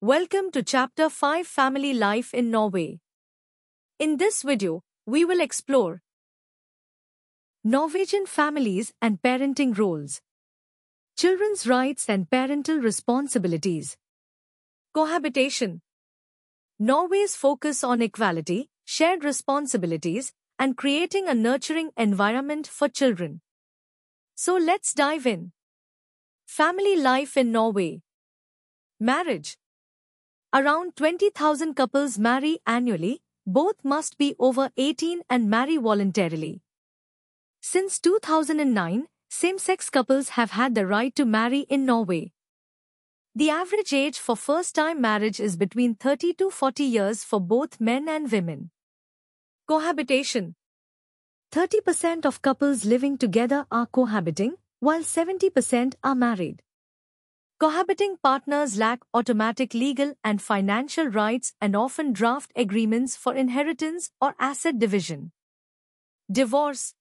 Welcome to Chapter 5 Family Life in Norway. In this video, we will explore Norwegian families and parenting roles, children's rights and parental responsibilities, cohabitation, Norway's focus on equality, shared responsibilities, and creating a nurturing environment for children. So let's dive in. Family life in Norway. Marriage. Around 20,000 couples marry annually, both must be over 18 and marry voluntarily. Since 2009, same-sex couples have had the right to marry in Norway. The average age for first-time marriage is between 30 to 40 years for both men and women. Cohabitation. 30% of couples living together are cohabiting, while 70% are married. Cohabiting partners lack automatic legal and financial rights and often draft agreements for inheritance or asset division. Divorce.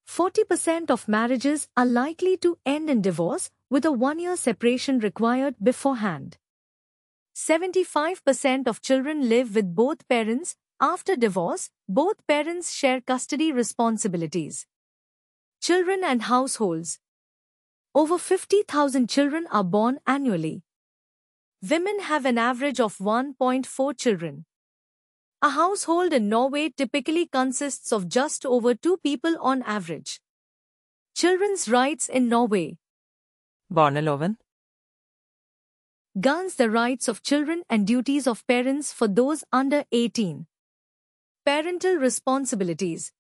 40% of marriages are likely to end in divorce, with a one-year separation required beforehand. 75% of children live with both parents. After divorce, both parents share custody responsibilities. Children and households. Over 50,000 children are born annually. Women have an average of 1.4 children. A household in Norway typically consists of just over 2 people on average. Children's rights in Norway. Barneloven. Governs the rights of children and duties of parents for those under 18. Parental responsibilities.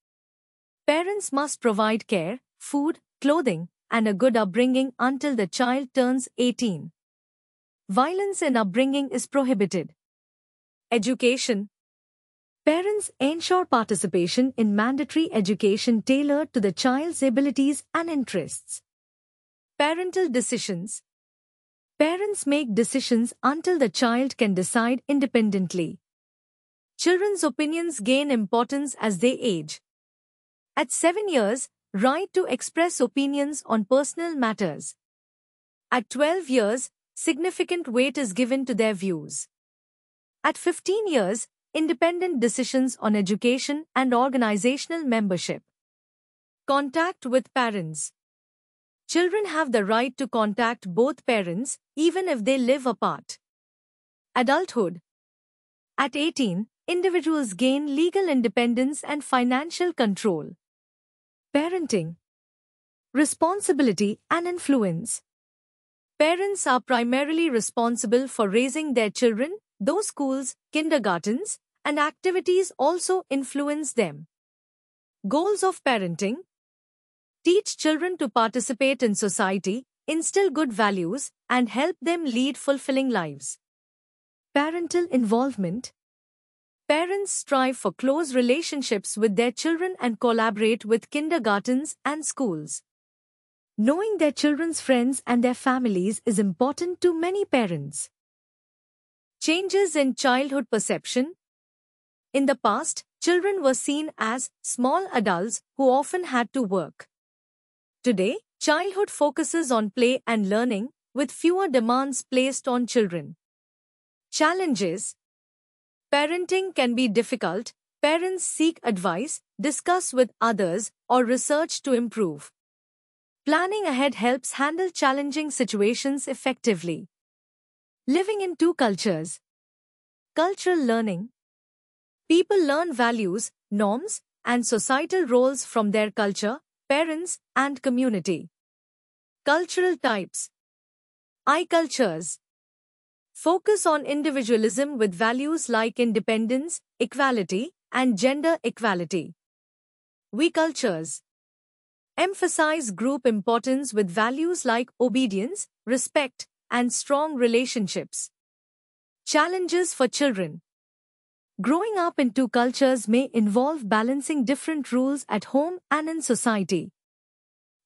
Parents must provide care, food, clothing, and a good upbringing until the child turns 18. Violence in upbringing is prohibited. Education. Parents ensure participation in mandatory education tailored to the child's abilities and interests. Parental decisions. Parents make decisions until the child can decide independently. Children's opinions gain importance as they age. At 7 years, right to express opinions on personal matters. At 12 years, significant weight is given to their views. At 15 years, independent decisions on education and organizational membership. Contact with parents. Children have the right to contact both parents, even if they live apart. Adulthood. At 18, individuals gain legal independence and financial control. Parenting. Responsibility and influence. Parents are primarily responsible for raising their children, though schools, kindergartens, and activities also influence them. Goals of parenting. Teach children to participate in society, instill good values, and help them lead fulfilling lives. Parental involvement. Parents strive for close relationships with their children and collaborate with kindergartens and schools. Knowing their children's friends and their families is important to many parents. Changes in childhood perception. In the past, children were seen as small adults who often had to work. Today, childhood focuses on play and learning, with fewer demands placed on children. Challenges. Parenting can be difficult. Parents seek advice, discuss with others, or research to improve. Planning ahead helps handle challenging situations effectively. Living in two cultures. Cultural learning. People learn values, norms, and societal roles from their culture, parents, and community. Cultural types. I-cultures. Focus on individualism with values like independence, equality, and gender equality. We-cultures. Emphasize group importance with values like obedience, respect, and strong relationships. Challenges for children. Growing up in two cultures may involve balancing different rules at home and in society.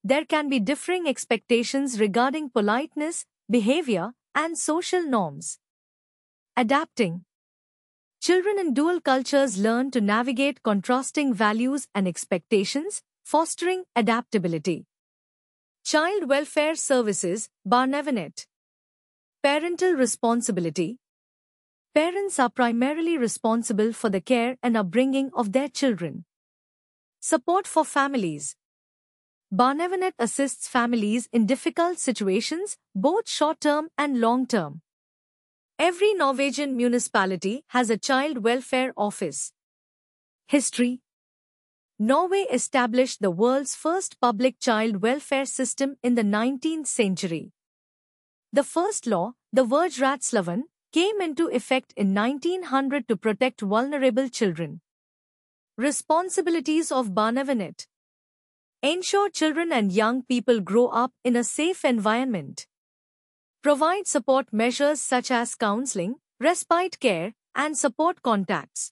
There can be differing expectations regarding politeness, behavior, and social norms. Adapting. Children in dual cultures learn to navigate contrasting values and expectations, fostering adaptability. Child Welfare Services, Barnevernet. Parental responsibility. Parents are primarily responsible for the care and upbringing of their children. Support for families. Barnevernet assists families in difficult situations, both short-term and long-term. Every Norwegian municipality has a child welfare office. History. Norway established the world's first public child welfare system in the 19th century. The first law, the Vergerättsloven, came into effect in 1900 to protect vulnerable children. Responsibilities of Barnevernet. Ensure children and young people grow up in a safe environment. Provide support measures such as counseling, respite care, and support contacts.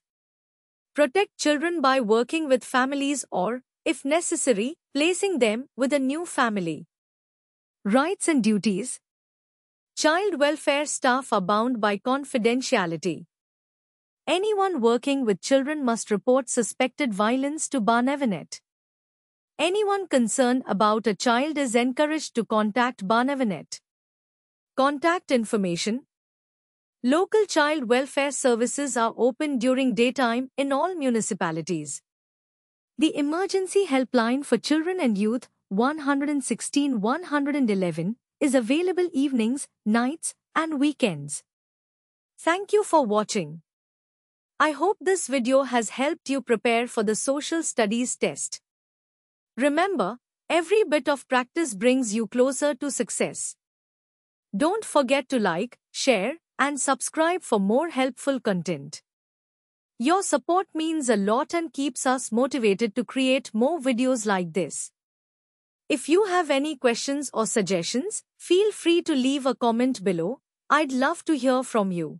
Protect children by working with families or, if necessary, placing them with a new family. Rights and duties. Child welfare staff are bound by confidentiality. Anyone working with children must report suspected violence to Barnevernet. Anyone concerned about a child is encouraged to contact Barnevernet. Contact information. Local child welfare services are open during daytime in all municipalities. The emergency helpline for children and youth, 116 111, is available evenings, nights, and weekends. Thank you for watching. I hope this video has helped you prepare for the social studies test. Remember, every bit of practice brings you closer to success. Don't forget to like, share, and subscribe for more helpful content. Your support means a lot and keeps us motivated to create more videos like this. If you have any questions or suggestions, feel free to leave a comment below. I'd love to hear from you.